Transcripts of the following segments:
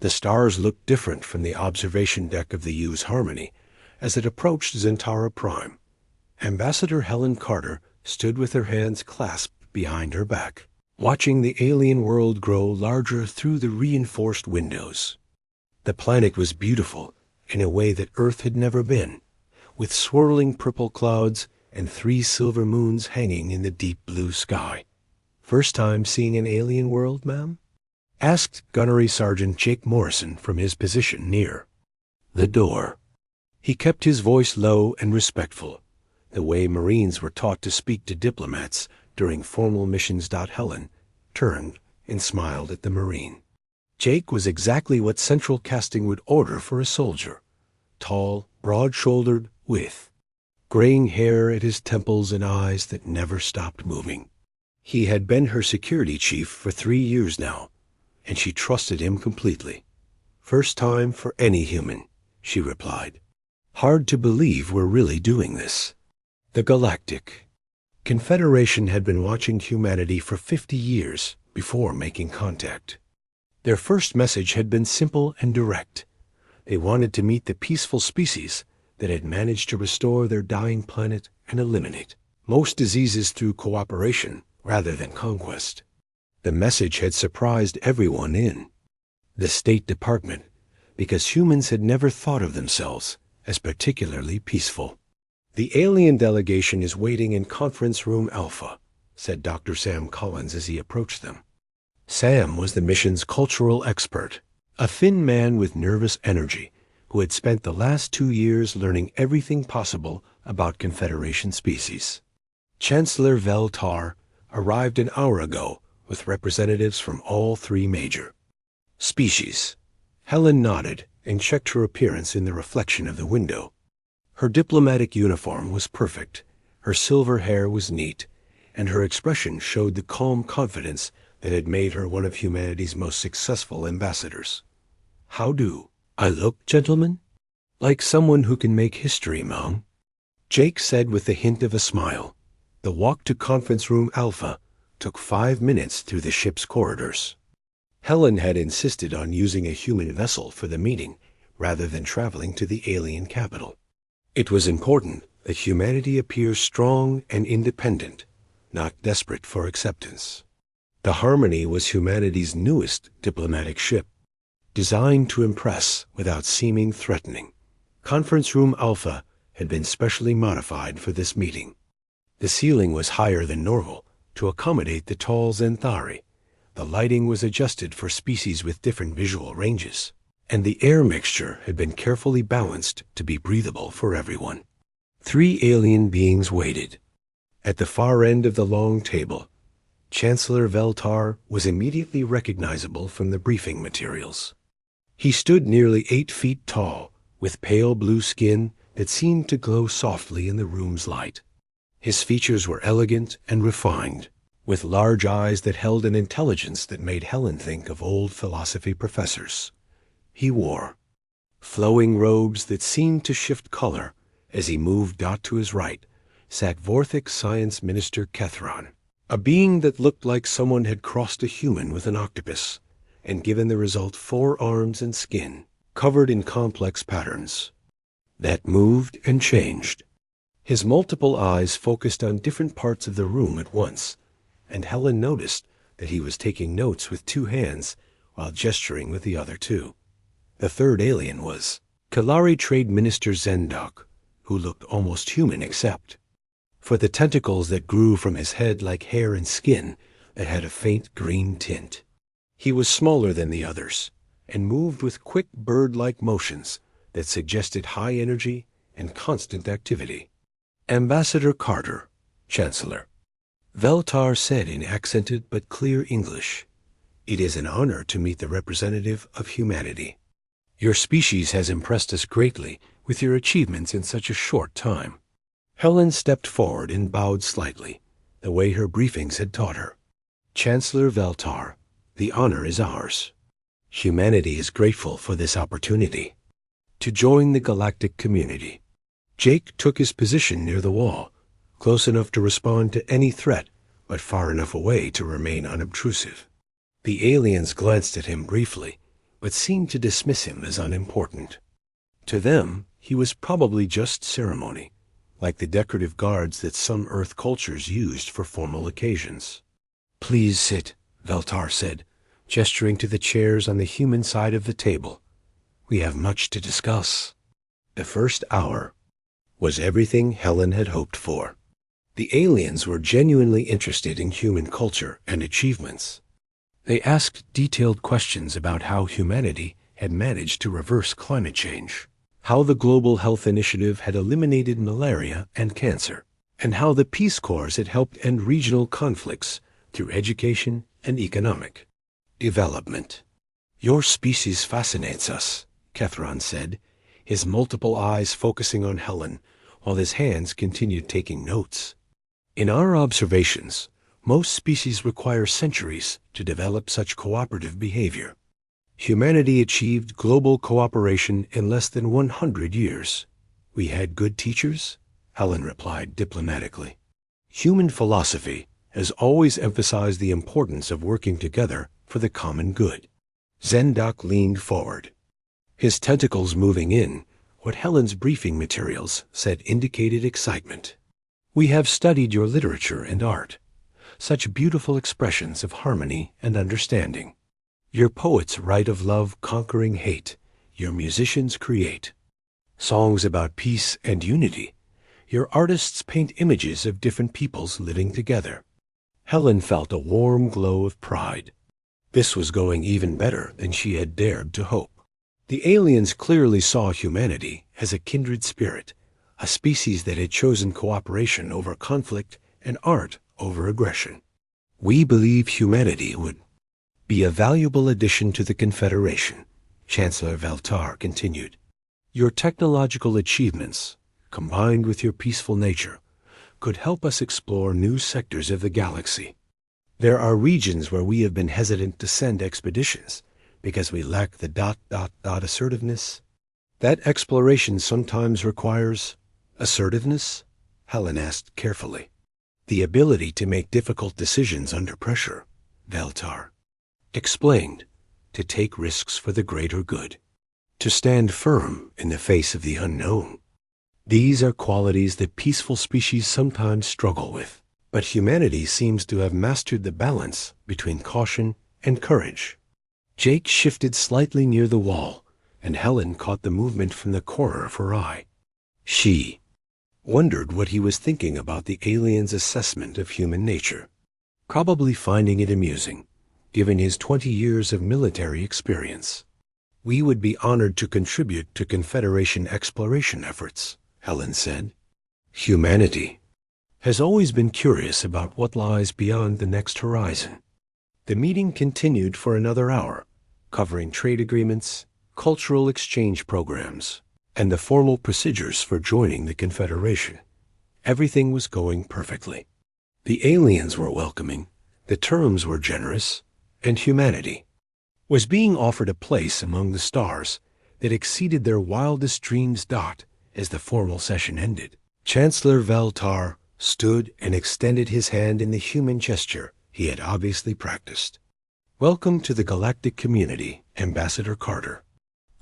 The stars looked different from the observation deck of the U's Harmony as it approached Zentara Prime. Ambassador Helen Carter stood with her hands clasped behind her back, watching the alien world grow larger through the reinforced windows. The planet was beautiful in a way that Earth had never been, with swirling purple clouds and 3 silver moons hanging in the deep blue sky. "First time seeing an alien world, ma'am?" asked Gunnery Sergeant Jake Morrison from his position near the door. He kept his voice low and respectful, the way Marines were taught to speak to diplomats during formal missions. Helen turned and smiled at the Marine. Jake was exactly what Central Casting would order for a soldier: tall, broad-shouldered, with graying hair at his temples and eyes that never stopped moving. He had been her security chief for 3 years now, and she trusted him completely. "First time for any human," she replied. "Hard to believe we're really doing this." The Galactic Confederation had been watching humanity for 50 years before making contact. Their first message had been simple and direct. They wanted to meet the peaceful species that had managed to restore their dying planet and eliminate most diseases through cooperation rather than conquest. The message had surprised everyone in the State Department because humans had never thought of themselves as particularly peaceful. "The alien delegation is waiting in Conference Room Alpha," said Dr. Sam Collins as he approached them. Sam was the mission's cultural expert, a thin man with nervous energy who had spent the last 2 years learning everything possible about Confederation species. Chancellor Veltar arrived an hour ago with representatives from all 3 major species. Helen nodded and checked her appearance in the reflection of the window. Her diplomatic uniform was perfect, her silver hair was neat, and her expression showed the calm confidence that had made her one of humanity's most successful ambassadors. "How do I look, gentlemen? Like someone who can make history, Mom?" Jake said with the hint of a smile. The walk to Conference Room Alpha took 5 minutes through the ship's corridors. Helen had insisted on using a human vessel for the meeting rather than traveling to the alien capital. It was important that humanity appear strong and independent, not desperate for acceptance. The Harmony was humanity's newest diplomatic ship, designed to impress without seeming threatening. Conference Room Alpha had been specially modified for this meeting. The ceiling was higher than normal to accommodate the tall Zenthari. The lighting was adjusted for species with different visual ranges, and the air mixture had been carefully balanced to be breathable for everyone. 3 alien beings waited. At the far end of the long table, Chancellor Veltar was immediately recognizable from the briefing materials. He stood nearly 8 feet tall, with pale blue skin that seemed to glow softly in the room's light. His features were elegant and refined, with large eyes that held an intelligence that made Helen think of old philosophy professors. He wore flowing robes that seemed to shift color as he moved. To his right sat Vorthic's Science Minister Kethron, a being that looked like someone had crossed a human with an octopus and given the result 4 arms and skin covered in complex patterns that moved and changed. His multiple eyes focused on different parts of the room at once, and Helen noticed that he was taking notes with 2 hands while gesturing with the other 2. The third alien was Kalari Trade Minister Zendok, who looked almost human except for the tentacles that grew from his head like hair and skin that had a faint green tint. He was smaller than the others and moved with quick bird-like motions that suggested high energy and constant activity. "Ambassador Carter, Chancellor," Veltar said in accented but clear English, "it is an honor to meet the representative of humanity. Your species has impressed us greatly with your achievements in such a short time." Helen stepped forward and bowed slightly, the way her briefings had taught her. "Chancellor Veltar, the honor is ours. Humanity is grateful for this opportunity to join the galactic community." Jake took his position near the wall, close enough to respond to any threat, but far enough away to remain unobtrusive. The aliens glanced at him briefly, but seemed to dismiss him as unimportant. To them, he was probably just ceremony, like the decorative guards that some Earth cultures used for formal occasions. "Please sit," Veltar said, gesturing to the chairs on the human side of the table. "We have much to discuss." The first hour was everything Helen had hoped for. The aliens were genuinely interested in human culture and achievements. They asked detailed questions about how humanity had managed to reverse climate change, how the Global Health Initiative had eliminated malaria and cancer, and how the Peace Corps had helped end regional conflicts through education and economic development. "Your species fascinates us," Kethron said, his multiple eyes focusing on Helen, while his hands continued taking notes. "In our observations, most species require centuries to develop such cooperative behavior. Humanity achieved global cooperation in less than 100 years. We had good teachers," Helen replied diplomatically. "Human philosophy has always emphasized the importance of working together for the common good." Zendak leaned forward, his tentacles moving in what Helen's briefing materials said indicated excitement. "We have studied your literature and art, such beautiful expressions of harmony and understanding. Your poets write of love conquering hate. Your musicians create songs about peace and unity. Your artists paint images of different peoples living together." Helen felt a warm glow of pride. This was going even better than she had dared to hope. The aliens clearly saw humanity as a kindred spirit, a species that had chosen cooperation over conflict and art over aggression. "We believe humanity would be a valuable addition to the Confederation," Chancellor Veltar continued. "Your technological achievements, combined with your peaceful nature, could help us explore new sectors of the galaxy. There are regions where we have been hesitant to send expeditions because we lack the ... assertiveness." "That exploration sometimes requires assertiveness?" Helen asked carefully. "The ability to make difficult decisions under pressure," Veltar explained, "to take risks for the greater good, to stand firm in the face of the unknown. These are qualities that peaceful species sometimes struggle with, but humanity seems to have mastered the balance between caution and courage." Jake shifted slightly near the wall, and Helen caught the movement from the corner of her eye. She wondered what he was thinking about the alien's assessment of human nature, probably finding it amusing, given his 20 years of military experience. "We would be honored to contribute to Confederation exploration efforts," Helen said. "Humanity has always been curious about what lies beyond the next horizon." The meeting continued for another hour, covering trade agreements, cultural exchange programs, and the formal procedures for joining the Confederation. Everything was going perfectly. The aliens were welcoming, the terms were generous, and humanity was being offered a place among the stars that exceeded their wildest dreams. As the formal session ended, Chancellor Veltar stood and extended his hand in the human gesture he had obviously practiced. "Welcome to the galactic community, Ambassador Carter.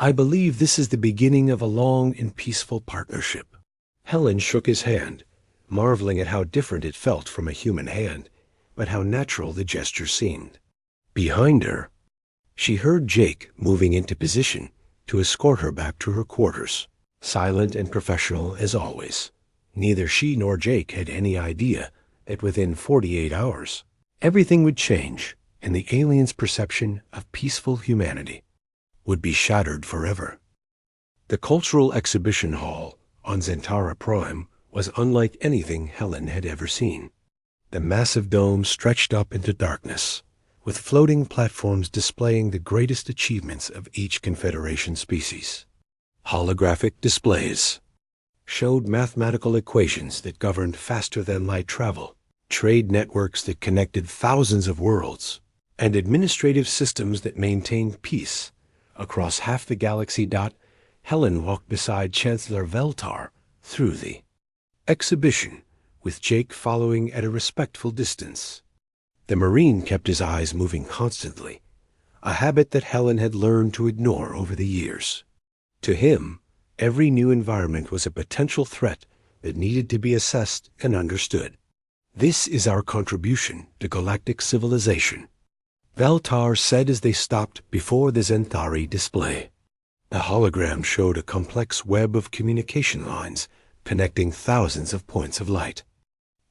I believe this is the beginning of a long and peaceful partnership." Helen shook his hand, marveling at how different it felt from a human hand, but how natural the gesture seemed. Behind her, she heard Jake moving into position to escort her back to her quarters. Silent and professional as always, neither she nor Jake had any idea that within 48 hours, everything would change and the aliens' perception of peaceful humanity would be shattered forever. The cultural exhibition hall on Zentara Prime was unlike anything Helen had ever seen. The massive dome stretched up into darkness, with floating platforms displaying the greatest achievements of each Confederation species. Holographic displays showed mathematical equations that governed faster-than-light travel, trade networks that connected thousands of worlds, and administrative systems that maintained peace across half the galaxy. Helen walked beside Chancellor Veltar through the exhibition, with Jake following at a respectful distance. The Marine kept his eyes moving constantly, a habit that Helen had learned to ignore over the years. To him, every new environment was a potential threat that needed to be assessed and understood. "This is our contribution to galactic civilization," Veltar said as they stopped before the Zenthari display. The hologram showed a complex web of communication lines connecting thousands of points of light.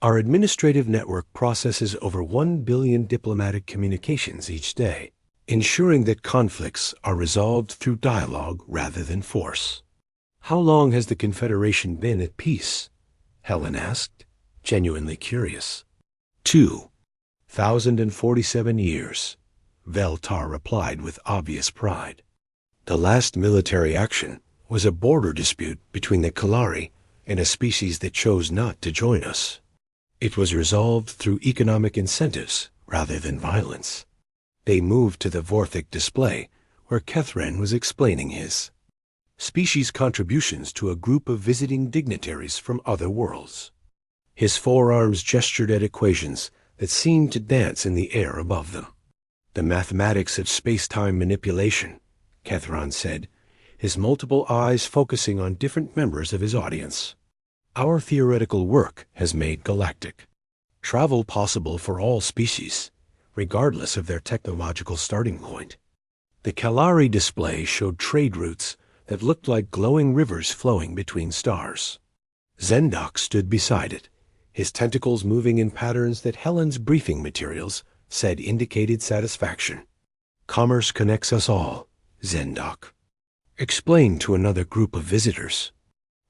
"Our administrative network processes over 1 billion diplomatic communications each day, ensuring that conflicts are resolved through dialogue rather than force." "How long has the Confederation been at peace?" Helen asked, genuinely curious. 2,047 years, Veltar replied with obvious pride. "The last military action was a border dispute between the Kalari and a species that chose not to join us. It was resolved through economic incentives rather than violence." They moved to the Vorthic display, where Kethran was explaining his species contributions to a group of visiting dignitaries from other worlds. His forearms gestured at equations that seemed to dance in the air above them. "The mathematics of space-time manipulation," Kethran said, his multiple eyes focusing on different members of his audience. "Our theoretical work has made galactic travel possible for all species, regardless of their technological starting point." The Kalari display showed trade routes that looked like glowing rivers flowing between stars. Zendok stood beside it, his tentacles moving in patterns that Helen's briefing materials said indicated satisfaction. "Commerce connects us all," Zendok explained to another group of visitors.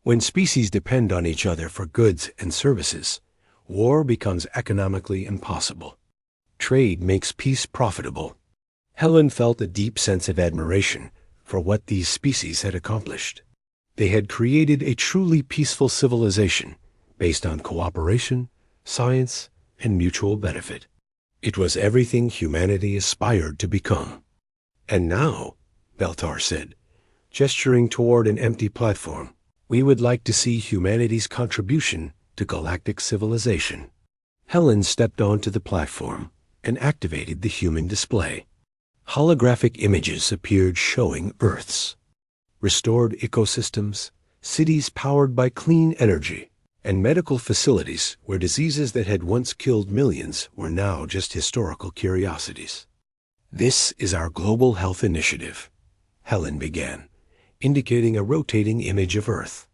"When species depend on each other for goods and services, war becomes economically impossible. Trade makes peace profitable." Helen felt a deep sense of admiration for what these species had accomplished. They had created a truly peaceful civilization based on cooperation, science, and mutual benefit. It was everything humanity aspired to become. "And now," Veltar said, gesturing toward an empty platform, "we would like to see humanity's contribution to galactic civilization." Helen stepped onto the platform and activated the human display. Holographic images appeared showing Earth's restored ecosystems, cities powered by clean energy, and medical facilities where diseases that had once killed millions were now just historical curiosities. "This is our global health initiative," Helen began, indicating a rotating image of Earth.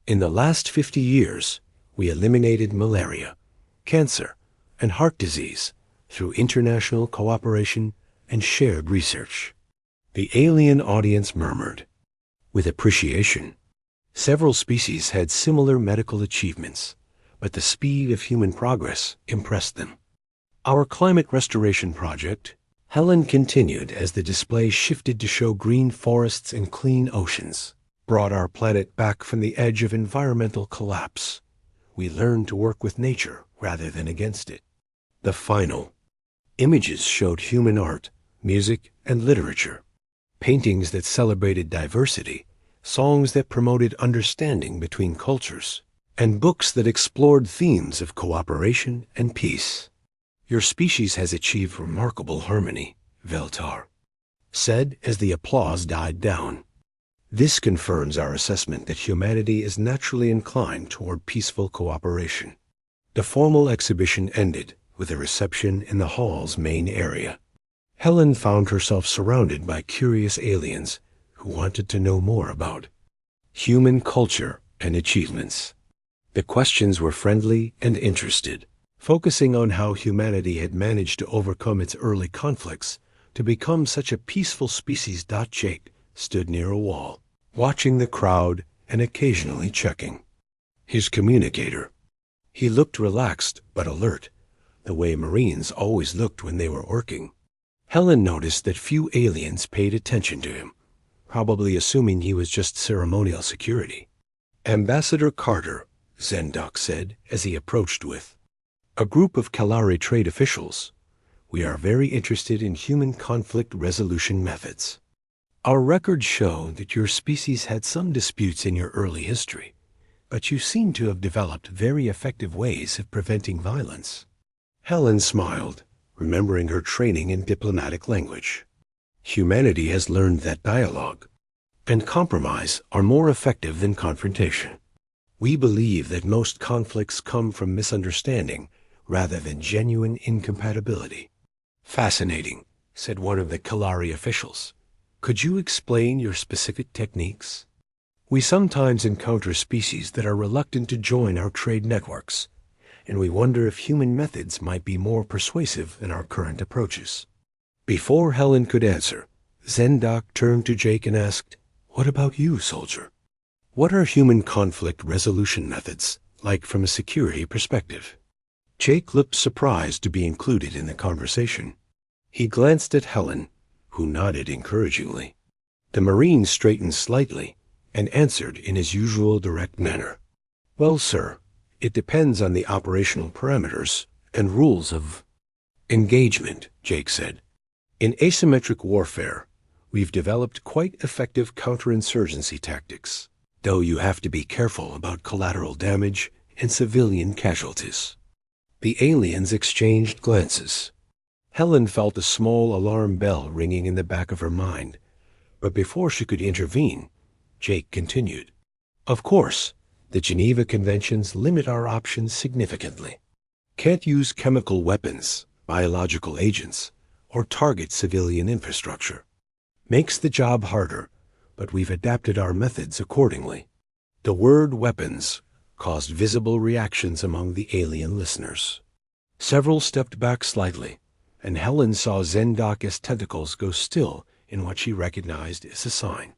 "In the last 50 years, we eliminated malaria, cancer, and heart disease through international cooperation and shared research." The alien audience murmured with appreciation. Several species had similar medical achievements, but the speed of human progress impressed them. "Our climate restoration project," Helen continued as the display shifted to show green forests and clean oceans, "brought our planet back from the edge of environmental collapse. We learned to work with nature rather than against it." The final images showed human art, music, and literature, paintings that celebrated diversity, songs that promoted understanding between cultures, and books that explored themes of cooperation and peace. "Your species has achieved remarkable harmony," Veltar said as the applause died down. "This confirms our assessment that humanity is naturally inclined toward peaceful cooperation." The formal exhibition ended with a reception in the hall's main area. Helen found herself surrounded by curious aliens who wanted to know more about human culture and achievements. The questions were friendly and interested, focusing on how humanity had managed to overcome its early conflicts to become such a peaceful species. Jake stood near a wall, watching the crowd and occasionally checking his communicator. He looked relaxed but alert, the way Marines always looked when they were working. Helen noticed that few aliens paid attention to him, probably assuming he was just ceremonial security. "Ambassador Carter," Zendok said as he approached with a group of Kalari trade officials, "we are very interested in human conflict resolution methods. Our records show that your species had some disputes in your early history, but you seem to have developed very effective ways of preventing violence." Helen smiled, remembering her training in diplomatic language. Humanity has learned that dialogue and compromise are more effective than confrontation. We believe that most conflicts come from misunderstanding rather than genuine incompatibility. Fascinating, said one of the Kalari officials. Could you explain your specific techniques? We sometimes encounter species that are reluctant to join our trade networks, and we wonder if human methods might be more persuasive than our current approaches. Before Helen could answer, Zendak turned to Jake and asked, "What about you, soldier? What are human conflict resolution methods like from a security perspective?" Jake looked surprised to be included in the conversation. He glanced at Helen, who nodded encouragingly. The Marine straightened slightly and answered in his usual direct manner. "Well, sir, it depends on the operational parameters and rules of engagement," Jake said. "In asymmetric warfare, we've developed quite effective counterinsurgency tactics, though you have to be careful about collateral damage and civilian casualties." The aliens exchanged glances. Helen felt a small alarm bell ringing in the back of her mind, but before she could intervene, Jake continued. "Of course, the Geneva Conventions limit our options significantly. Can't use chemical weapons, biological agents, or target civilian infrastructure. Makes the job harder, but we've adapted our methods accordingly." The word weapons caused visible reactions among the alien listeners. Several stepped back slightly, and Helen saw Zendaka's tentacles go still in what she recognized as a sign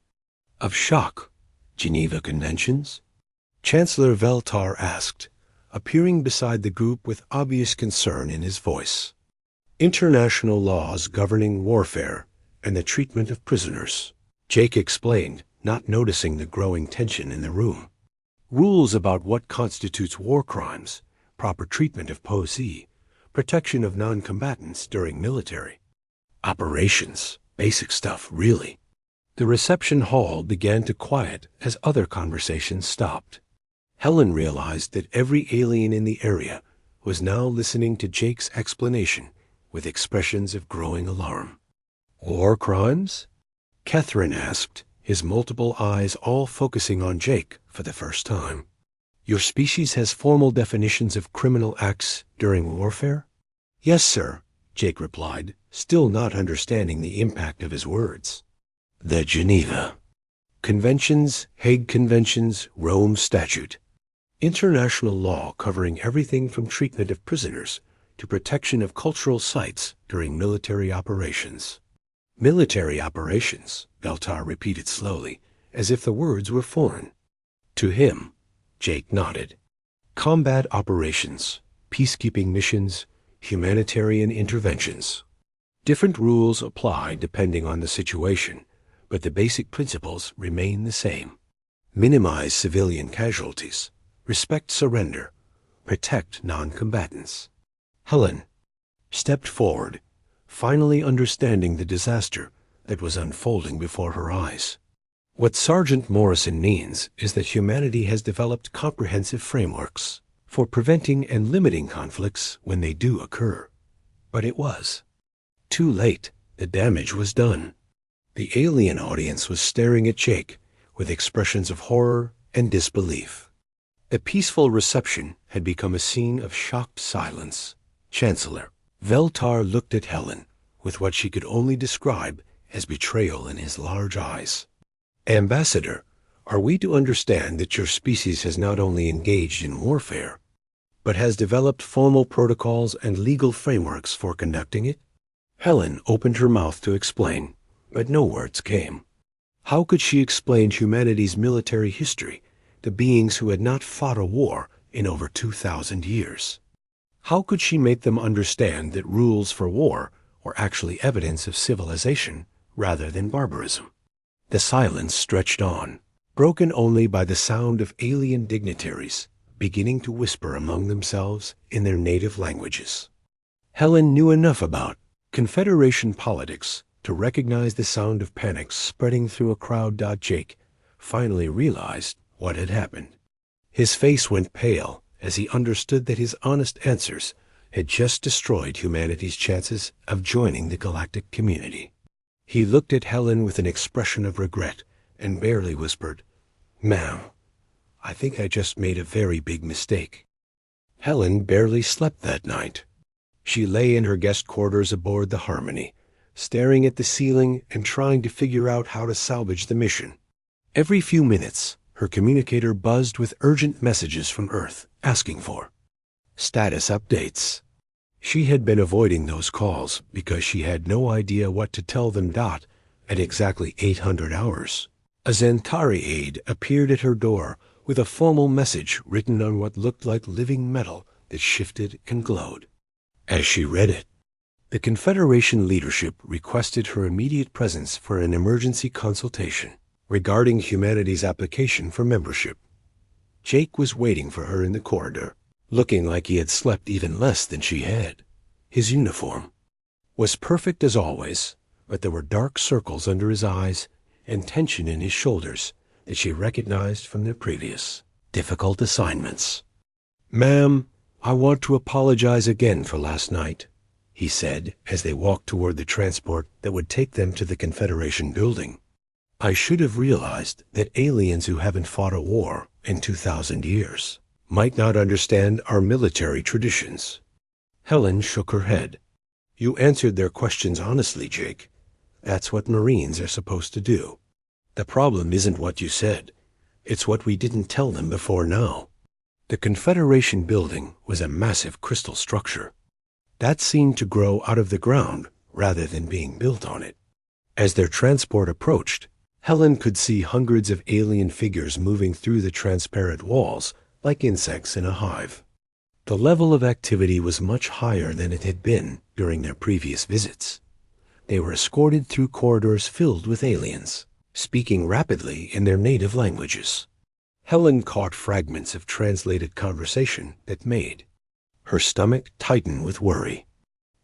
of shock. "Geneva Conventions?" Chancellor Veltar asked, appearing beside the group with obvious concern in his voice. "International laws governing warfare and the treatment of prisoners," Jake explained, not noticing the growing tension in the room. "Rules about what constitutes war crimes, proper treatment of poesy, protection of non-combatants during military operations. Basic stuff, really." The reception hall began to quiet as other conversations stopped. Helen realized that every alien in the area was now listening to Jake's explanation with expressions of growing alarm. "War crimes?" Catherine asked, his multiple eyes all focusing on Jake for the first time. "Your species has formal definitions of criminal acts during warfare?" "Yes, sir," Jake replied, still not understanding the impact of his words. "The Geneva Conventions, Hague Conventions, Rome Statute. International law covering everything from treatment of prisoners to protection of cultural sites during military operations." "Military operations," Beltar repeated slowly, as if the words were foreign. To him, Jake nodded. "Combat operations, peacekeeping missions, humanitarian interventions. Different rules apply depending on the situation, but the basic principles remain the same. Minimize civilian casualties, respect surrender, protect non-combatants." Helen stepped forward, finally understanding the disaster that was unfolding before her eyes. "What Sergeant Morrison means is that humanity has developed comprehensive frameworks for preventing and limiting conflicts when they do occur. But it was too late. The damage was done." The alien audience was staring at Jake with expressions of horror and disbelief. A peaceful reception had become a scene of shocked silence. Chancellor Veltar looked at Helen with what she could only describe as betrayal in his large eyes. "Ambassador, are we to understand that your species has not only engaged in warfare, but has developed formal protocols and legal frameworks for conducting it?" Helen opened her mouth to explain, but no words came. How could she explain humanity's military history to beings who had not fought a war in over 2,000 years? How could she make them understand that rules for war were actually evidence of civilization rather than barbarism? The silence stretched on, broken only by the sound of alien dignitaries beginning to whisper among themselves in their native languages. Helen knew enough about Confederation politics to recognize the sound of panic spreading through a crowd. Jake finally realized what had happened. His face went pale as he understood that his honest answers had just destroyed humanity's chances of joining the galactic community. He looked at Helen with an expression of regret and barely whispered, "Ma'am, I think I just made a very big mistake." Helen barely slept that night. She lay in her guest quarters aboard the Harmony, staring at the ceiling and trying to figure out how to salvage the mission. Every few minutes, her communicator buzzed with urgent messages from Earth asking for status updates. She had been avoiding those calls because she had no idea what to tell them. At exactly 800 hours, a Zentari aide appeared at her door with a formal message written on what looked like living metal that shifted and glowed. As she read it, the Confederation leadership requested her immediate presence for an emergency consultation regarding humanity's application for membership. Jake was waiting for her in the corridor, looking like he had slept even less than she had. His uniform was perfect as always, but there were dark circles under his eyes and tension in his shoulders that she recognized from their previous difficult assignments. "Ma'am, I want to apologize again for last night," he said as they walked toward the transport that would take them to the Confederation building. "I should have realized that aliens who haven't fought a war in 2,000 years might not understand our military traditions." Helen shook her head. "You answered their questions honestly, Jake. That's what Marines are supposed to do. The problem isn't what you said. It's what we didn't tell them before now." The Confederation building was a massive crystal structure that seemed to grow out of the ground rather than being built on it. As their transport approached, Helen could see hundreds of alien figures moving through the transparent walls like insects in a hive. The level of activity was much higher than it had been during their previous visits. They were escorted through corridors filled with aliens, speaking rapidly in their native languages. Helen caught fragments of translated conversation that made her stomach tighten with worry.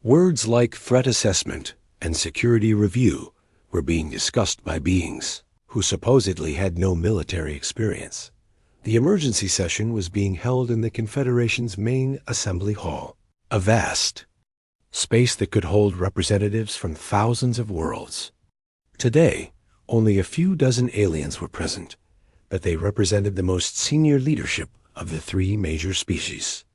Words like threat assessment and security review were being discussed by beings who supposedly had no military experience. The emergency session was being held in the Confederation's main assembly hall, a vast space that could hold representatives from thousands of worlds. Today, only a few dozen aliens were present, but they represented the most senior leadership of the three major species.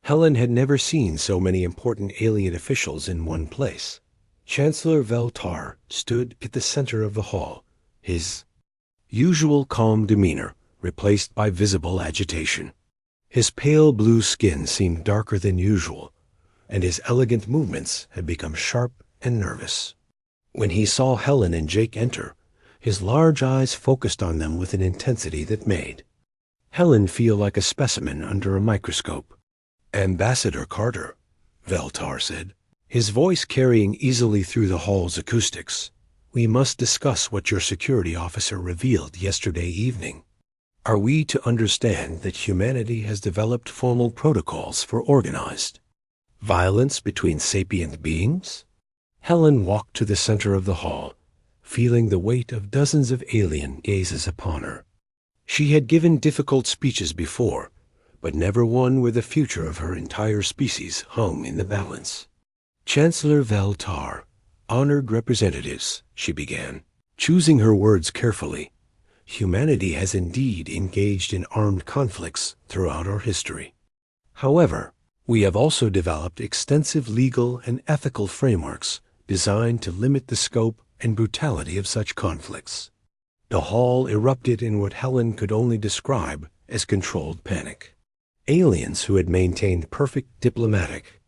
Helen had never seen so many important alien officials in one place. Chancellor Veltar stood at the center of the hall, his usual calm demeanor replaced by visible agitation. His pale blue skin seemed darker than usual, and his elegant movements had become sharp and nervous. When he saw Helen and Jake enter, his large eyes focused on them with an intensity that made Helen feel like a specimen under a microscope. "Ambassador Carter," Veltar said, his voice carrying easily through the hall's acoustics, "we must discuss what your security officer revealed yesterday evening. Are we to understand that humanity has developed formal protocols for organized violence between sapient beings?" Helen walked to the center of the hall, feeling the weight of dozens of alien gazes upon her. She had given difficult speeches before, but never one where the future of her entire species hung in the balance. "Chancellor Veltar, honored representatives," she began, choosing her words carefully. "Humanity has indeed engaged in armed conflicts throughout our history. However, we have also developed extensive legal and ethical frameworks designed to limit the scope and brutality of such conflicts." The hall erupted in what Helen could only describe as controlled panic. Aliens who had maintained perfect diplomatic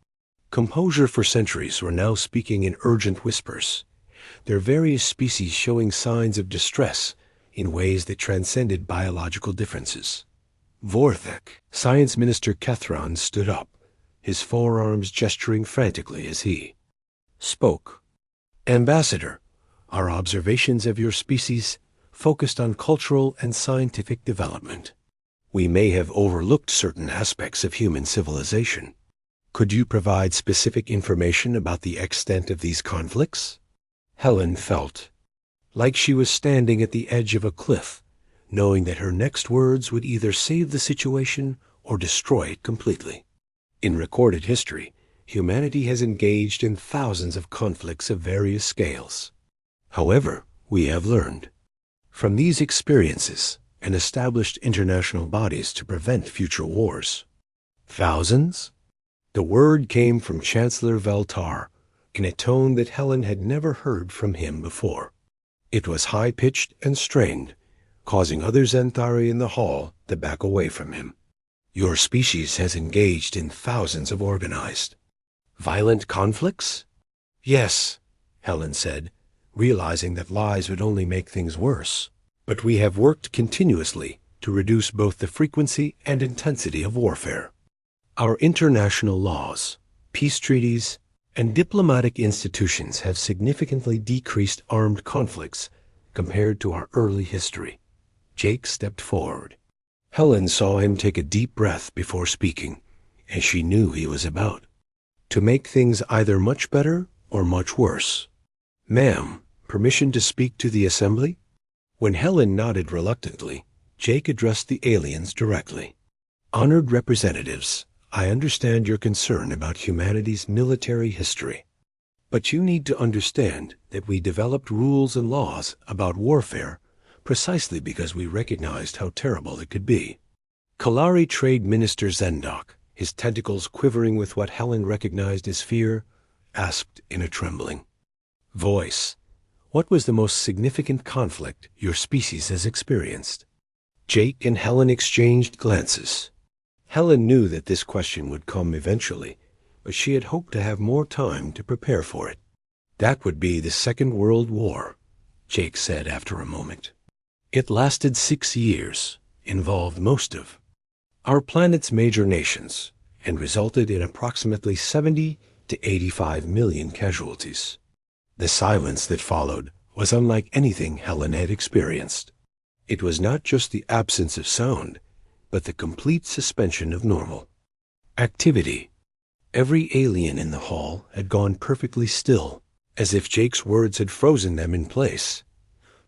composure for centuries were now speaking in urgent whispers, their various species showing signs of distress in ways that transcended biological differences. Vorthek, Science Minister Kethron, stood up, his forearms gesturing frantically as he spoke. "Ambassador, our observations of your species focused on cultural and scientific development. We may have overlooked certain aspects of human civilization. Could you provide specific information about the extent of these conflicts?" Helen felt like she was standing at the edge of a cliff, knowing that her next words would either save the situation or destroy it completely. In recorded history, humanity has engaged in thousands of conflicts of various scales. However, we have learned from these experiences and established international bodies to prevent future wars. Thousands? The word came from Chancellor Veltar in a tone that Helen had never heard from him before. It was high-pitched and strained, causing other Xanthari in the hall to back away from him. Your species has engaged in thousands of organized, violent conflicts? Yes, Helen said, realizing that lies would only make things worse. But we have worked continuously to reduce both the frequency and intensity of warfare. Our international laws, peace treaties, and diplomatic institutions have significantly decreased armed conflicts compared to our early history. Jake stepped forward. Helen saw him take a deep breath before speaking, and she knew he was about to make things either much better or much worse. Ma'am, permission to speak to the assembly? When Helen nodded reluctantly, Jake addressed the aliens directly. Honored representatives, I understand your concern about humanity's military history. But you need to understand that we developed rules and laws about warfare precisely because we recognized how terrible it could be. Kalari Trade Minister Zendok, his tentacles quivering with what Helen recognized as fear, asked in a trembling voice, what was the most significant conflict your species has experienced? Jake and Helen exchanged glances. Helen knew that this question would come eventually, but she had hoped to have more time to prepare for it. That would be the Second World War, Jake said after a moment. It lasted 6 years, involved most of our planet's major nations, and resulted in approximately 70 to 85 million casualties. The silence that followed was unlike anything Helen had experienced. It was not just the absence of sound, but the complete suspension of normal activity. Every alien in the hall had gone perfectly still, as if Jake's words had frozen them in place.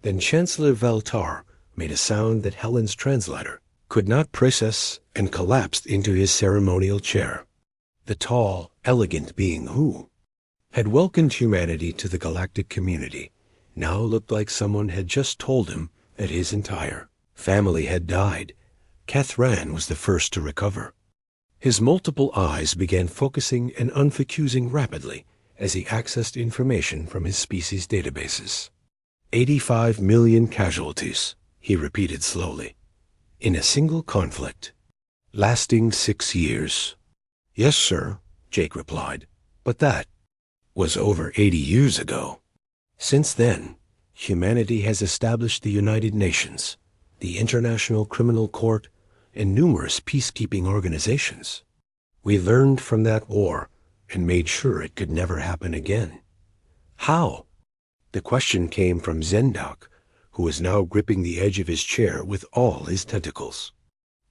Then Chancellor Veltar made a sound that Helen's translator could not process and collapsed into his ceremonial chair. The tall, elegant being who had welcomed humanity to the galactic community now looked like someone had just told him that his entire family had died. Kethran was the first to recover. His multiple eyes began focusing and unfocusing rapidly as he accessed information from his species' databases. 85 million casualties, he repeated slowly, in a single conflict, lasting 6 years. Yes, sir, Jake replied, but that was over 80 years ago. Since then, humanity has established the United Nations, the International Criminal Court, and numerous peacekeeping organizations. We learned from that war and made sure it could never happen again. How? The question came from Zendok, who was now gripping the edge of his chair with all his tentacles.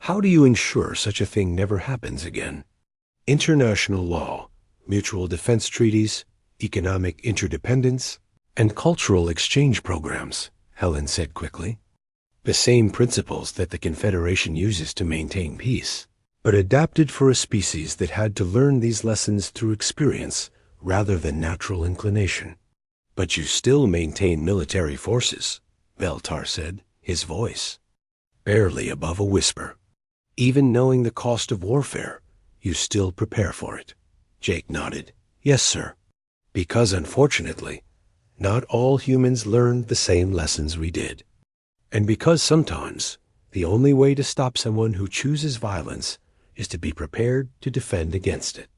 How do you ensure such a thing never happens again? International law, mutual defense treaties, economic interdependence, and cultural exchange programs, Helen said quickly. The same principles that the Confederation uses to maintain peace, but adapted for a species that had to learn these lessons through experience rather than natural inclination. But you still maintain military forces, Veltar said, his voice barely above a whisper. Even knowing the cost of warfare, you still prepare for it. Jake nodded. Yes, sir. Because unfortunately, not all humans learned the same lessons we did. And because sometimes the only way to stop someone who chooses violence is to be prepared to defend against it.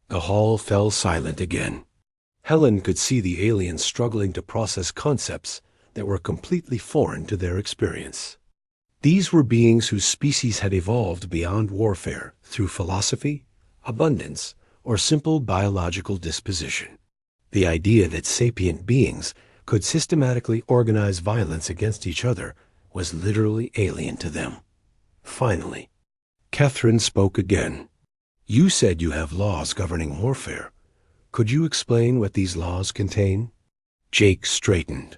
The hall fell silent again. Helen could see the aliens struggling to process concepts that were completely foreign to their experience. These were beings whose species had evolved beyond warfare through philosophy, abundance, or simple biological disposition. The idea that sapient beings could systematically organize violence against each other was literally alien to them. Finally, Catherine spoke again. You said you have laws governing warfare. Could you explain what these laws contain? Jake straightened.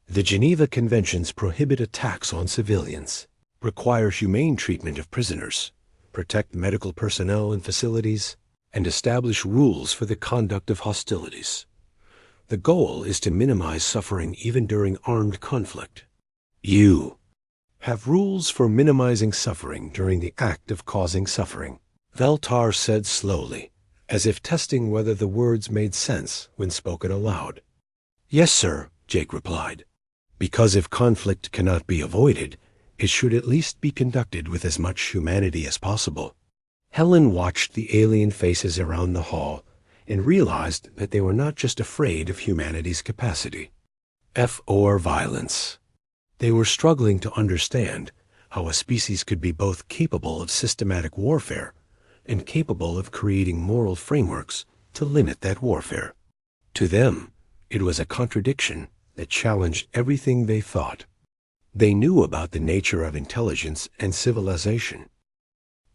The Geneva Conventions prohibit attacks on civilians, require humane treatment of prisoners, protect medical personnel and facilities, and establish rules for the conduct of hostilities. The goal is to minimize suffering even during armed conflict. You have rules for minimizing suffering during the act of causing suffering, Veltar said slowly, as if testing whether the words made sense when spoken aloud. Yes, sir, Jake replied. Because if conflict cannot be avoided, it should at least be conducted with as much humanity as possible. Helen watched the alien faces around the hall and realized that they were not just afraid of humanity's capacity, or violence. They were struggling to understand how a species could be both capable of systematic warfare and capable of creating moral frameworks to limit that warfare. To them, it was a contradiction that challenged everything they thought. They knew about the nature of intelligence and civilization.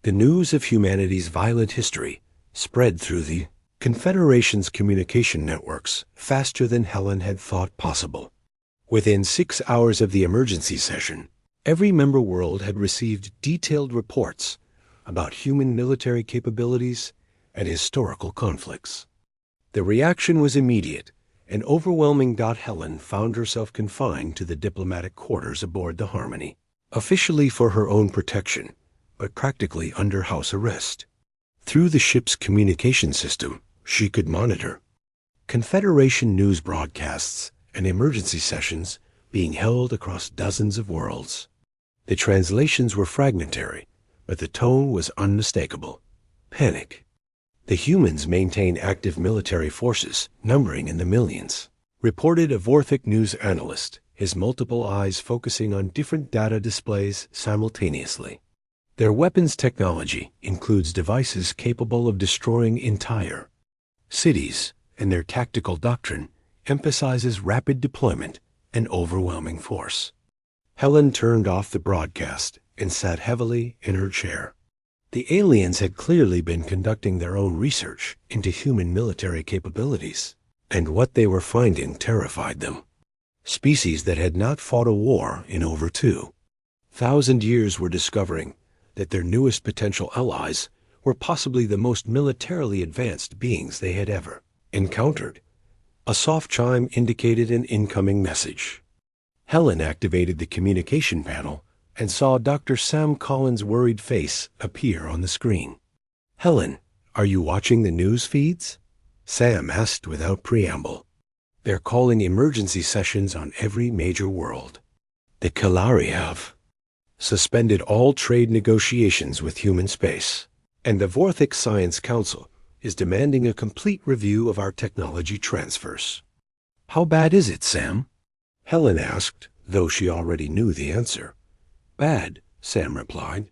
The news of humanity's violent history spread through the Confederation's communication networks faster than Helen had thought possible. Within 6 hours of the emergency session, every member world had received detailed reports about human military capabilities and historical conflicts. The reaction was immediate, and overwhelming. Helen found herself confined to the diplomatic quarters aboard the Harmony, officially for her own protection, but practically under house arrest. Through the ship's communication system, she could monitor Confederation news broadcasts and emergency sessions being held across dozens of worlds. The translations were fragmentary, but the tone was unmistakable. Panic. The humans maintain active military forces, numbering in the millions, reported a Vorthic news analyst, his multiple eyes focusing on different data displays simultaneously. Their weapons technology includes devices capable of destroying entire cities, and their tactical doctrine emphasizes rapid deployment and overwhelming force. Helen turned off the broadcast and sat heavily in her chair. The aliens had clearly been conducting their own research into human military capabilities, and what they were finding terrified them. Species that had not fought a war in over 2,000 years were discovering that their newest potential allies were possibly the most militarily advanced beings they had ever encountered. A soft chime indicated an incoming message. Helen activated the communication panel and saw Dr. Sam Collins' worried face appear on the screen. Helen, are you watching the news feeds? Sam asked without preamble. They're calling emergency sessions on every major world. The Kalari have suspended all trade negotiations with human space, and the Vorthic Science Council is demanding a complete review of our technology transfers. How bad is it, Sam? Helen asked, though she already knew the answer. Bad, Sam replied.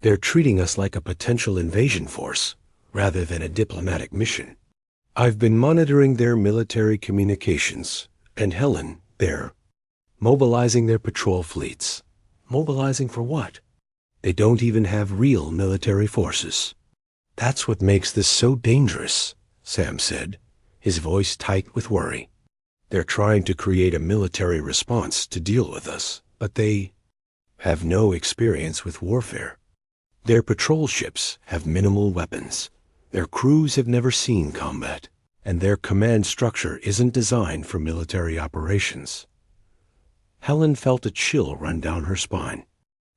They're treating us like a potential invasion force, rather than a diplomatic mission. I've been monitoring their military communications, and Helen, they're mobilizing their patrol fleets. Mobilizing for what? They don't even have real military forces. That's what makes this so dangerous, Sam said, his voice tight with worry. They're trying to create a military response to deal with us, but they have no experience with warfare. Their patrol ships have minimal weapons. Their crews have never seen combat, and their command structure isn't designed for military operations. Helen felt a chill run down her spine.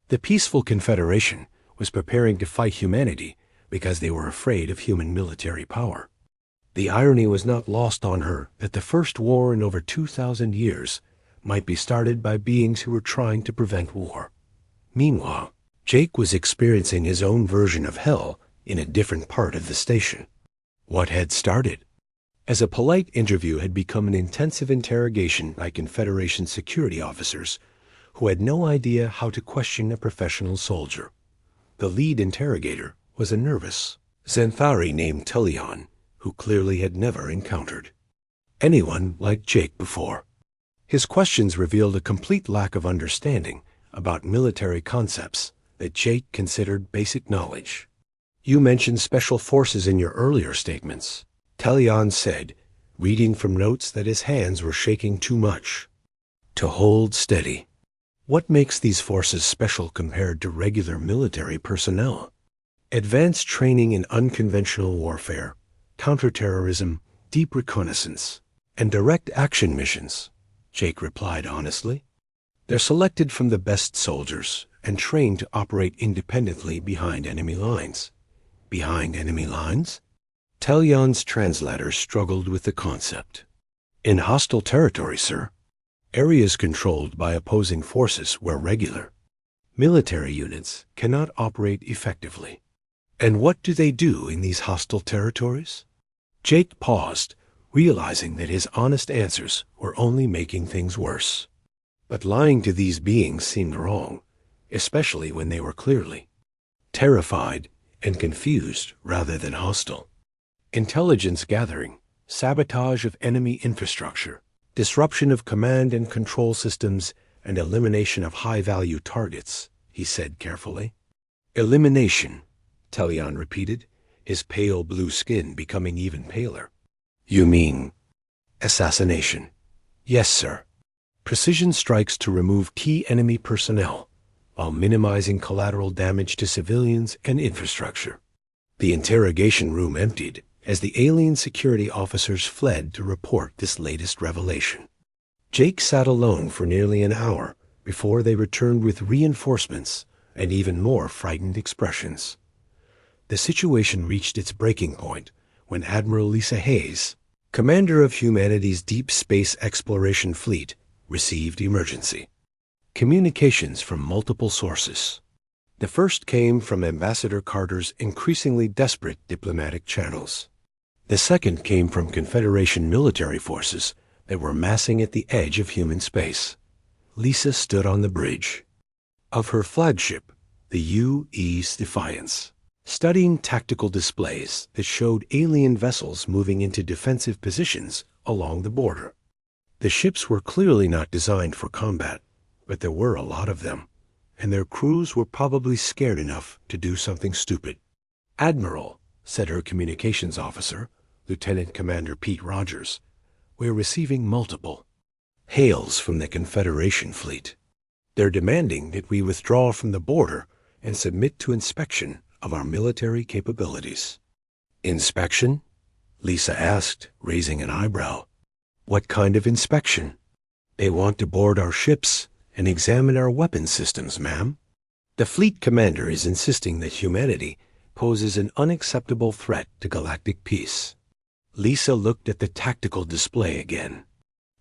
The peaceful Confederation was preparing to fight humanity because they were afraid of human military power. The irony was not lost on her that the first war in over 2,000 years might be started by beings who were trying to prevent war. Meanwhile, Jake was experiencing his own version of hell in a different part of the station. What had started as a polite interview had become an intensive interrogation by Confederation security officers who had no idea how to question a professional soldier. The lead interrogator was a nervous Xanthari named Telion, who clearly had never encountered anyone like Jake before. His questions revealed a complete lack of understanding about military concepts that Jake considered basic knowledge. You mentioned special forces in your earlier statements, Telion said, reading from notes that his hands were shaking too much to hold steady. What makes these forces special compared to regular military personnel? Advanced training in unconventional warfare, counterterrorism, deep reconnaissance, and direct action missions, Jake replied honestly. They're selected from the best soldiers and trained to operate independently behind enemy lines. Behind enemy lines? Talion's translator struggled with the concept. In hostile territory, sir. Areas controlled by opposing forces where regular military units cannot operate effectively. And what do they do in these hostile territories? Jake paused, realizing that his honest answers were only making things worse. But lying to these beings seemed wrong, especially when they were clearly terrified and confused rather than hostile. Intelligence gathering, sabotage of enemy infrastructure, disruption of command and control systems, and elimination of high-value targets, he said carefully. Elimination, Talion repeated, his pale blue skin becoming even paler. You mean assassination? Yes, sir. Precision strikes to remove key enemy personnel, while minimizing collateral damage to civilians and infrastructure. The interrogation room emptied as the alien security officers fled to report this latest revelation. Jake sat alone for nearly an hour before they returned with reinforcements and even more frightened expressions. The situation reached its breaking point when Admiral Lisa Hayes, commander of humanity's deep space exploration fleet, received emergency communications from multiple sources. The first came from Ambassador Carter's increasingly desperate diplomatic channels. The second came from Confederation military forces that were massing at the edge of human space. Lisa stood on the bridge of her flagship, the U.E.'s Defiance, studying tactical displays that showed alien vessels moving into defensive positions along the border. The ships were clearly not designed for combat, but there were a lot of them, and their crews were probably scared enough to do something stupid. Admiral, said her communications officer, Lieutenant Commander Pete Rogers, we're receiving multiple hails from the Confederation fleet. They're demanding that we withdraw from the border and submit to inspection of our military capabilities. Inspection? Lisa asked, raising an eyebrow. What kind of inspection? They want to board our ships and examine our weapon systems, ma'am. The fleet commander is insisting that humanity poses an unacceptable threat to galactic peace. Lisa looked at the tactical display again.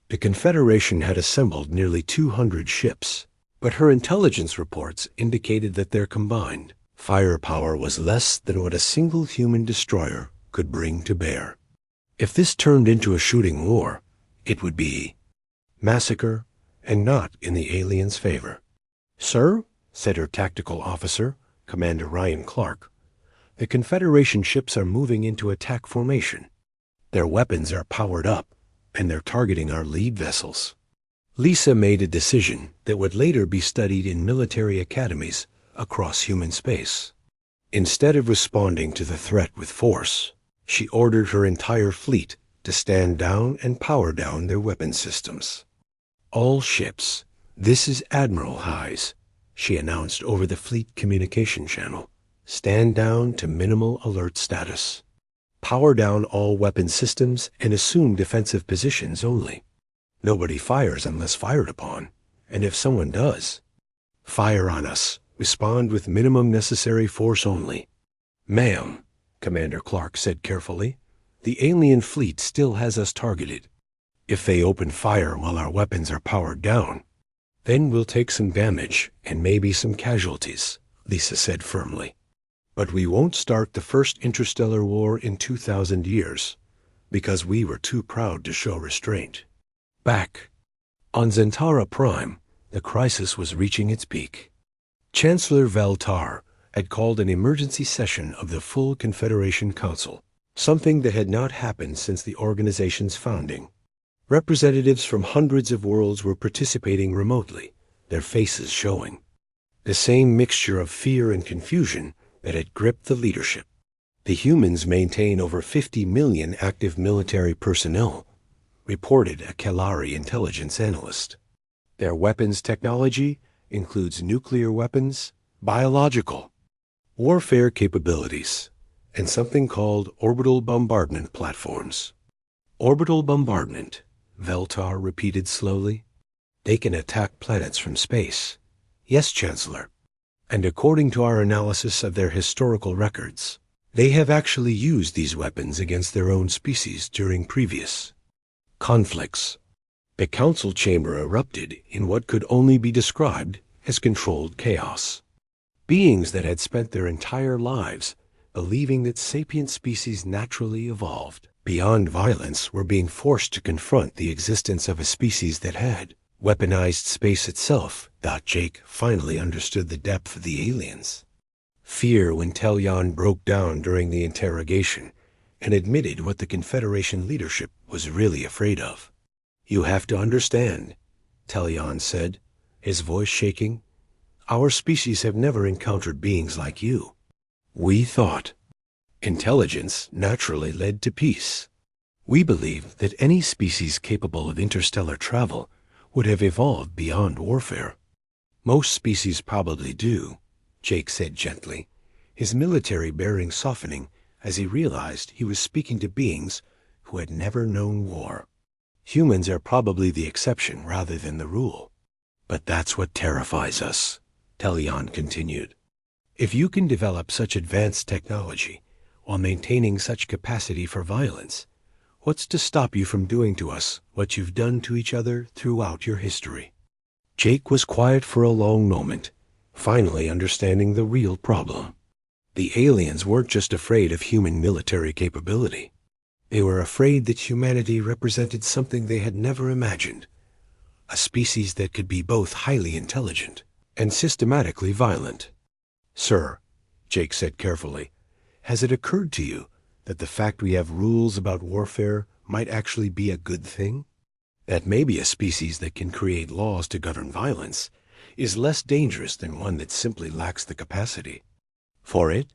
The Confederation had assembled nearly 200 ships, but her intelligence reports indicated that their combined firepower was less than what a single human destroyer could bring to bear. If this turned into a shooting war, it would be massacre and not in the aliens' favor. Sir, said her tactical officer, Commander Ryan Clark, the Confederation ships are moving into attack formation. Their weapons are powered up, and they're targeting our lead vessels. Lisa made a decision that would later be studied in military academies across human space. Instead of responding to the threat with force, she ordered her entire fleet to stand down and power down their weapon systems. All ships, this is Admiral Hayes, she announced over the fleet communication channel. Stand down to minimal alert status. Power down all weapon systems and assume defensive positions only. Nobody fires unless fired upon, and if someone does, fire on us. Respond with minimum necessary force only. Ma'am, Commander Clark said carefully, the alien fleet still has us targeted. If they open fire while our weapons are powered down, then we'll take some damage and maybe some casualties, Lisa said firmly. But we won't start the first interstellar war in 2,000 years, because we were too proud to show restraint. Back on Zentara Prime, the crisis was reaching its peak. Chancellor Valtar had called an emergency session of the full Confederation Council, something that had not happened since the organization's founding. Representatives from hundreds of worlds were participating remotely, their faces showing the same mixture of fear and confusion that had gripped the leadership. The humans maintain over 50 million active military personnel, reported a Kelari intelligence analyst. Their weapons technology includes nuclear weapons, biological, warfare capabilities, and something called orbital bombardment platforms. Orbital bombardment, Veltar repeated slowly. They can attack planets from space. Yes, Chancellor. And according to our analysis of their historical records, they have actually used these weapons against their own species during previous conflicts. The council chamber erupted in what could only be described as controlled chaos. Beings that had spent their entire lives believing that sapient species naturally evolved beyond violence were being forced to confront the existence of a species that had weaponized space itself. Jake finally understood the depth of the aliens. Fear when Tellion broke down during the interrogation and admitted what the Confederation leadership was really afraid of. You have to understand, Tellion said, his voice shaking. Our species have never encountered beings like you. We thought intelligence naturally led to peace. We believed that any species capable of interstellar travel would have evolved beyond warfare. Most species probably do, Jake said gently, his military bearing softening as he realized he was speaking to beings who had never known war. Humans are probably the exception rather than the rule. But that's what terrifies us, Tellion continued. If you can develop such advanced technology while maintaining such capacity for violence, what's to stop you from doing to us what you've done to each other throughout your history? Jake was quiet for a long moment, finally understanding the real problem. The aliens weren't just afraid of human military capability. They were afraid that humanity represented something they had never imagined, a species that could be both highly intelligent and systematically violent. Sir, Jake said carefully, has it occurred to you that the fact we have rules about warfare might actually be a good thing? That maybe a species that can create laws to govern violence is less dangerous than one that simply lacks the capacity. For it,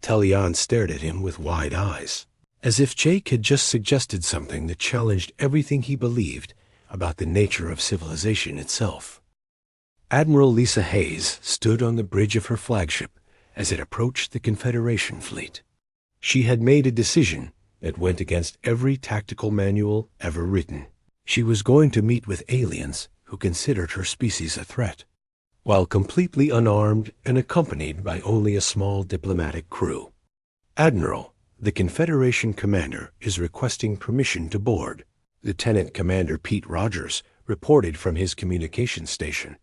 Tellion stared at him with wide eyes, as if Jake had just suggested something that challenged everything he believed about the nature of civilization itself. Admiral Lisa Hayes stood on the bridge of her flagship as it approached the Confederation fleet. She had made a decision that went against every tactical manual ever written. She was going to meet with aliens who considered her species a threat, while completely unarmed and accompanied by only a small diplomatic crew. Admiral, the Confederation commander is requesting permission to board, Lieutenant Commander Pete Rogers reported from his communication station.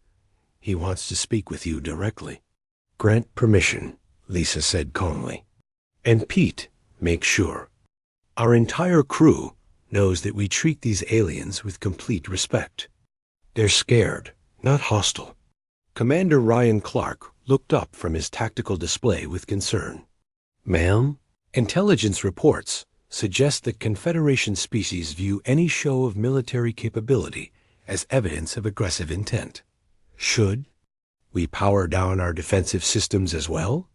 He wants to speak with you directly. Grant permission, Lisa said calmly. And Pete, make sure. Our entire crew knows that we treat these aliens with complete respect. They're scared, not hostile. Commander Ryan Clark looked up from his tactical display with concern. Ma'am, intelligence reports suggest that Confederation species view any show of military capability as evidence of aggressive intent. Should we power down our defensive systems as well?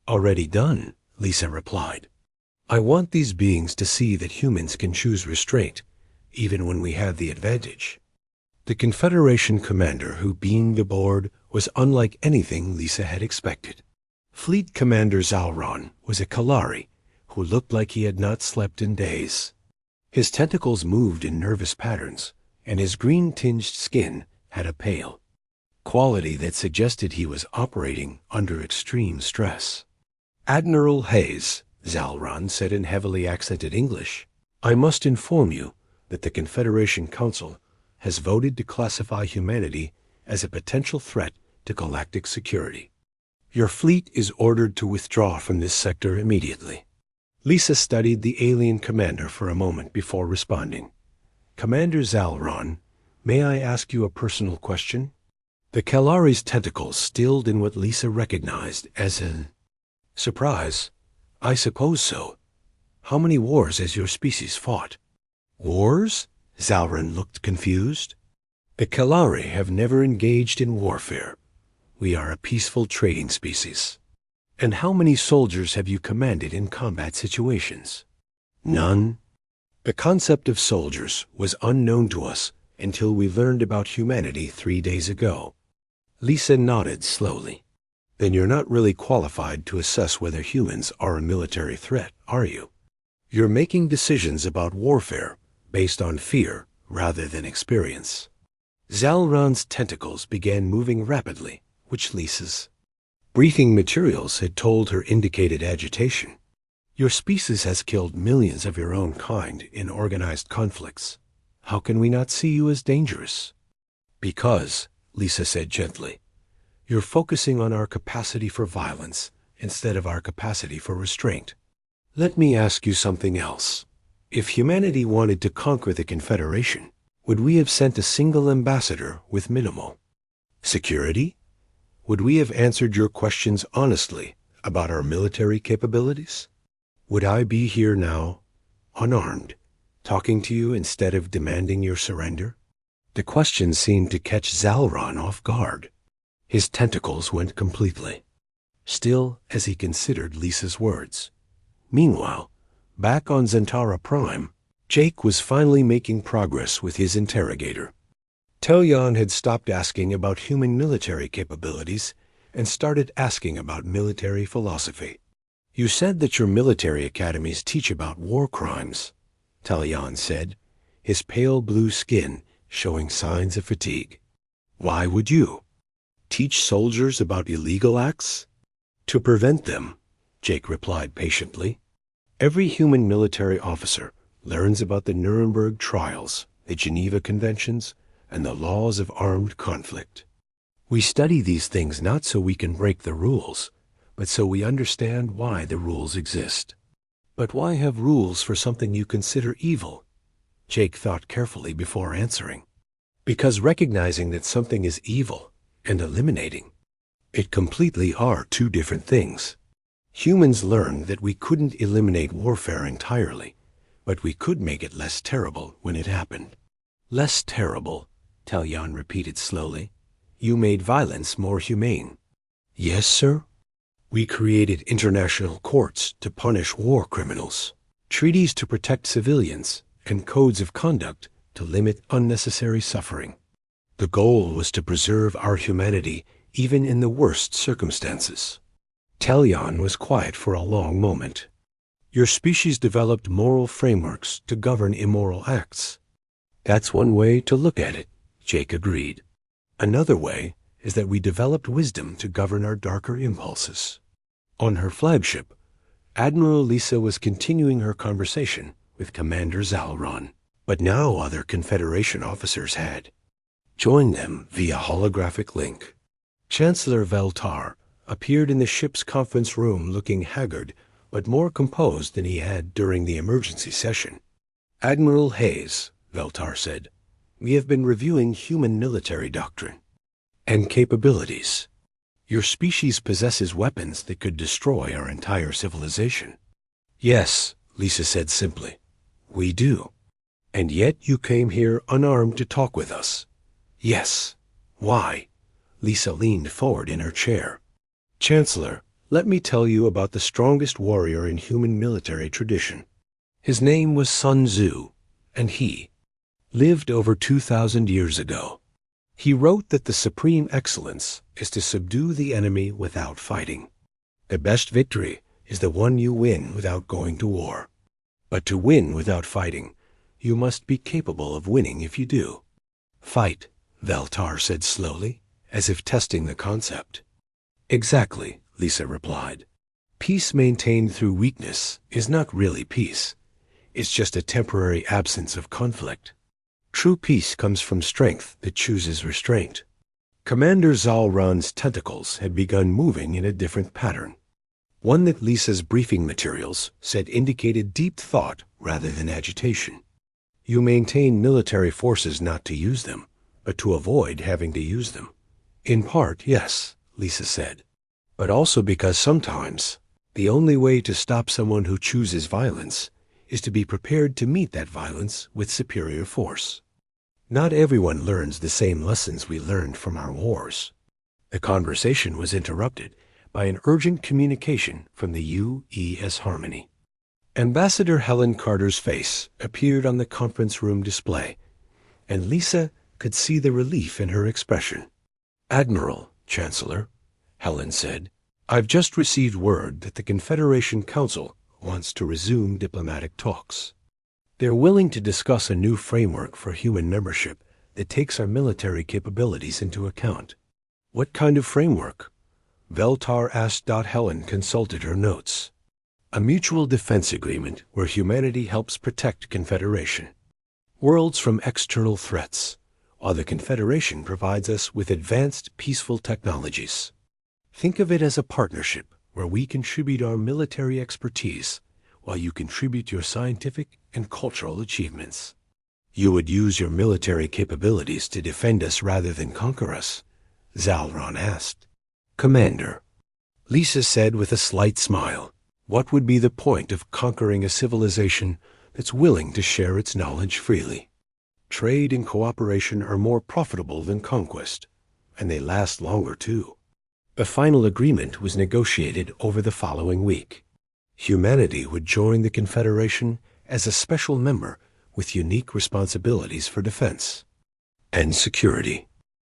Already done, Lisa replied. I want these beings to see that humans can choose restraint, even when we have the advantage. The Confederation commander who beamed aboard was unlike anything Lisa had expected. Fleet Commander Zalron was a Kalari who looked like he had not slept in days. His tentacles moved in nervous patterns, and his green-tinged skin had a pale quality that suggested he was operating under extreme stress. Admiral Hayes, Zalron said in heavily accented English, I must inform you that the Confederation Council has voted to classify humanity as a potential threat to galactic security. Your fleet is ordered to withdraw from this sector immediately. Lisa studied the alien commander for a moment before responding. Commander Zalron, may I ask you a personal question? The Kalari's tentacles stilled in what Lisa recognized as a surprise. I suppose so. How many wars has your species fought? Wars? Zalron looked confused. The Kalari have never engaged in warfare. We are a peaceful trading species. And how many soldiers have you commanded in combat situations? None. The concept of soldiers was unknown to us until we learned about humanity 3 days ago. Lisa nodded slowly. Then you're not really qualified to assess whether humans are a military threat, are you? You're making decisions about warfare based on fear rather than experience. Zalron's tentacles began moving rapidly, which Lisa's briefing materials had told her indicated agitation. Your species has killed millions of your own kind in organized conflicts. How can we not see you as dangerous? Because, Lisa said gently, you're focusing on our capacity for violence instead of our capacity for restraint. Let me ask you something else. If humanity wanted to conquer the Confederation, would we have sent a single ambassador with minimal security? Would we have answered your questions honestly about our military capabilities? Would I be here now, unarmed, talking to you instead of demanding your surrender? The question seemed to catch Zalron off guard. His tentacles went completely still as he considered Lisa's words. Meanwhile, back on Zentara Prime, Jake was finally making progress with his interrogator. Telyon had stopped asking about human military capabilities and started asking about military philosophy. You said that your military academies teach about war crimes, Telyon said, his pale blue skin showing signs of fatigue. Why would you teach soldiers about illegal acts? To prevent them, Jake replied patiently. Every human military officer learns about the Nuremberg trials, the Geneva Conventions, and the laws of armed conflict. We study these things not so we can break the rules, but so we understand why the rules exist. But why have rules for something you consider evil? Jake thought carefully before answering. Because recognizing that something is evil and eliminating it completely are two different things. Humans learned that we couldn't eliminate warfare entirely, but we could make it less terrible when it happened. Less terrible, Telyon repeated slowly. You made violence more humane. Yes, sir. We created international courts to punish war criminals, treaties to protect civilians, and codes of conduct to limit unnecessary suffering. The goal was to preserve our humanity even in the worst circumstances. Telyon was quiet for a long moment. Your species developed moral frameworks to govern immoral acts. That's one way to look at it, Jake agreed. Another way is that we developed wisdom to govern our darker impulses. On her flagship, Admiral Lisa was continuing her conversation with Commander Zalron, but now other Confederation officers had joined them via holographic link. Chancellor Veltar appeared in the ship's conference room looking haggard but more composed than he had during the emergency session. Admiral Hayes, Veltar said, we have been reviewing human military doctrine and capabilities. Your species possesses weapons that could destroy our entire civilization. Yes, Lisa said simply, we do. And yet you came here unarmed to talk with us. Yes. Why? Lisa leaned forward in her chair. Chancellor, let me tell you about the strongest warrior in human military tradition. His name was Sun Tzu, and he lived over 2,000 years ago. He wrote that the supreme excellence is to subdue the enemy without fighting. The best victory is the one you win without going to war. But to win without fighting, you must be capable of winning if you do. Fight, Veltar said slowly, as if testing the concept. Exactly, Lisa replied. Peace maintained through weakness is not really peace. It's just a temporary absence of conflict. True peace comes from strength that chooses restraint. Commander Zalron's tentacles had begun moving in a different pattern, one that Lisa's briefing materials said indicated deep thought rather than agitation. You maintain military forces not to use them, but to avoid having to use them. In part, yes, Lisa said, but also because sometimes the only way to stop someone who chooses violence is to be prepared to meet that violence with superior force. Not everyone learns the same lessons we learned from our wars. The conversation was interrupted by an urgent communication from the U.E.S. Harmony. Ambassador Helen Carter's face appeared on the conference room display, and Lisa could see the relief in her expression. Admiral, Chancellor, Helen said, I've just received word that the Confederation Council wants to resume diplomatic talks. They're willing to discuss a new framework for human membership that takes our military capabilities into account. What kind of framework? Veltar asked. Helen consulted her notes. A mutual defense agreement where humanity helps protect Confederation worlds from external threats, while the Confederation provides us with advanced peaceful technologies. Think of it as a partnership where we contribute our military expertise while you contribute your scientific and cultural achievements. You would use your military capabilities to defend us rather than conquer us? Zalron asked. Commander, Lisa said with a slight smile, what would be the point of conquering a civilization that's willing to share its knowledge freely? Trade and cooperation are more profitable than conquest, and they last longer too. A final agreement was negotiated over the following week. Humanity would join the Confederation as a special member with unique responsibilities for defense and security.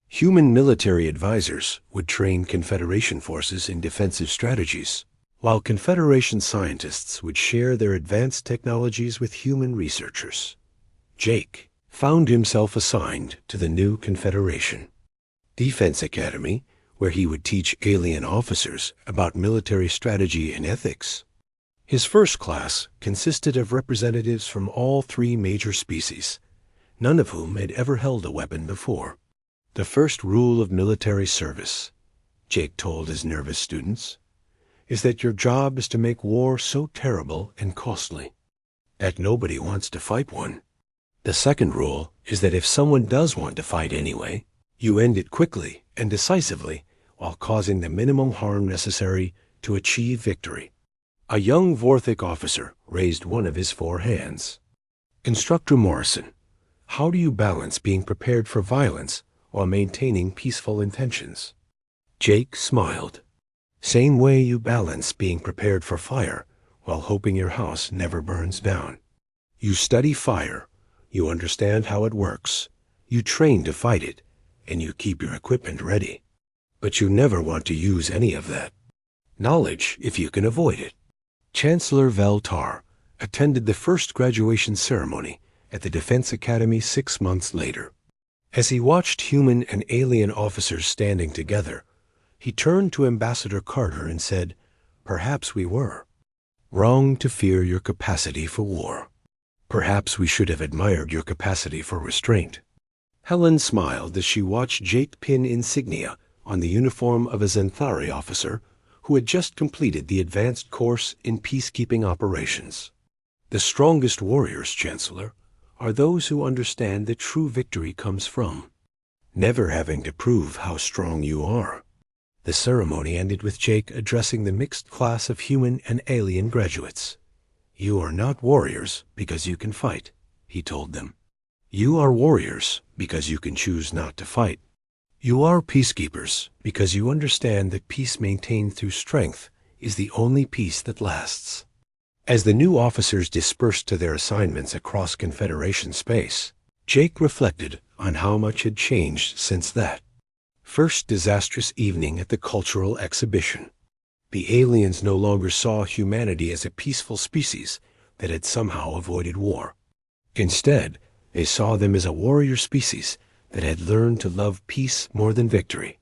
Human military advisors would train Confederation forces in defensive strategies, while Confederation scientists would share their advanced technologies with human researchers. Jake found himself assigned to the new Confederation Defense Academy, where he would teach alien officers about military strategy and ethics. His first class consisted of representatives from all three major species, none of whom had ever held a weapon before. The first rule of military service, Jake told his nervous students, is that your job is to make war so terrible and costly that nobody wants to fight one. The second rule is that if someone does want to fight anyway, you end it quickly and decisively while causing the minimum harm necessary to achieve victory. A young Vorthic officer raised one of his four hands. Instructor Morrison, how do you balance being prepared for violence while maintaining peaceful intentions? Jake smiled. Same way you balance being prepared for fire while hoping your house never burns down. You study fire, you understand how it works, you train to fight it, and you keep your equipment ready. But you never want to use any of that knowledge if you can avoid it. Chancellor Veltar attended the first graduation ceremony at the Defense Academy 6 months later. As he watched human and alien officers standing together, he turned to Ambassador Carter and said, "Perhaps we were wrong to fear your capacity for war. Perhaps we should have admired your capacity for restraint." Helen smiled as she watched Jake pin insignia on the uniform of a Zenthari officer who had just completed the advanced course in peacekeeping operations. The strongest warriors, Chancellor, are those who understand that true victory comes from never having to prove how strong you are. The ceremony ended with Jake addressing the mixed class of human and alien graduates. You are not warriors because you can fight, he told them. You are warriors because you can choose not to fight. You are peacekeepers because you understand that peace maintained through strength is the only peace that lasts. As the new officers dispersed to their assignments across Confederation space, Jake reflected on how much had changed since that first disastrous evening at the cultural exhibition. The aliens no longer saw humanity as a peaceful species that had somehow avoided war. Instead, they saw them as a warrior species that had learned to love peace more than victory.